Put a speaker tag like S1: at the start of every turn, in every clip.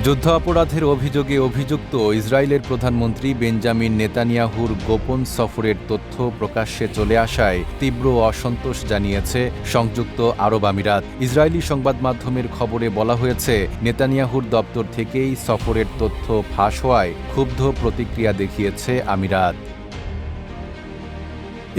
S1: যুদ্ধাপরাধের অভিযোগে অভিযুক্ত ইসরায়েলের প্রধানমন্ত্রী বেঞ্জামিন নেতানিয়াহুর গোপন সফরের তথ্য প্রকাশ্যে চলে আসায় তীব্র অসন্তোষ জানিয়েছে সংযুক্ত আরব আমিরাত। ইসরায়েলি সংবাদ মাধ্যমের খবরে বলা হয়েছে, নেতানিয়াহুর দপ্তর থেকেই সফরের তথ্য ফাঁস হওয়ায় ক্ষুব্ধ প্রতিক্রিয়া দেখিয়েছে আমিরাত।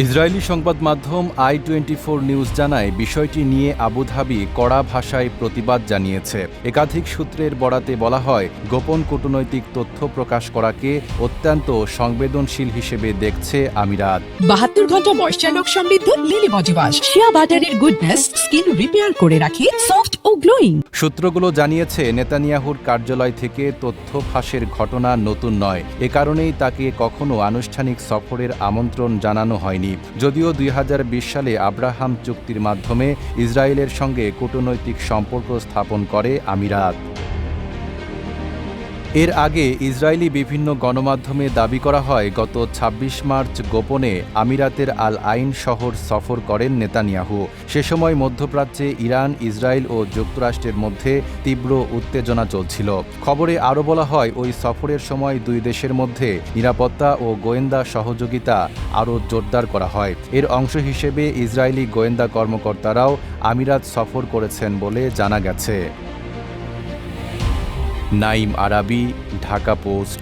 S1: ইসরায়েলি সংবাদ মাধ্যম i24 নিউজ জানায়, বিষয়টি নিয়ে আবুধাবি কড়া ভাষায় প্রতিবাদ জানিয়েছে। একাধিক সূত্রের বরাতে বলা হয়, গোপন কূটনৈতিক তথ্য প্রকাশ করাকে অত্যন্ত সংবেদনশীল হিসেবে দেখছে আমিরাত।
S2: 72 ঘন্টা ময়েশ্চার লক সমৃদ্ধ লিলি বডি ওয়াশ, শিয়া বাটারের গুডনেস স্কিন রিপেয়ার করে রাখে সফট ও গ্লোয়িং।
S1: সূত্রগুলো জানিয়েছে, নেতানিয়াহুর কার্যালয় থেকে তথ্য ফাঁসের ঘটনা নতুন নয়। এ কারণেই তাকে কখনো আনুষ্ঠানিক সফরের আমন্ত্রণ জানানো হয়নি। যদিও 2020 সালে আব্রাহাম চুক্তির মাধ্যমে ইসরায়েলের সঙ্গে কূটনৈতিক সম্পর্ক স্থাপন করে আমিরাত। এর আগে ইসরায়েলি বিভিন্ন গণমাধ্যমে দাবি করা হয়, গত 26 মার্চ গোপনে আমিরাতের আল আইন শহর সফর করেন নেতানিয়াহু। সে সময় মধ্যপ্রাচ্যে ইরান, ইসরায়েল ও যুক্তরাষ্ট্রের মধ্যে তীব্র উত্তেজনা চলছিল। খবরে আরও বলা হয়, ওই সফরের সময় দুই দেশের মধ্যে নিরাপত্তা ও গোয়েন্দা সহযোগিতা আরও জোরদার করা হয়। এর অংশ হিসেবে ইসরায়েলি গোয়েন্দা কর্মকর্তারাও আমিরাত সফর করেছেন বলে জানা গেছে। নাঈম আরাবী, ঢাকা পোস্ট।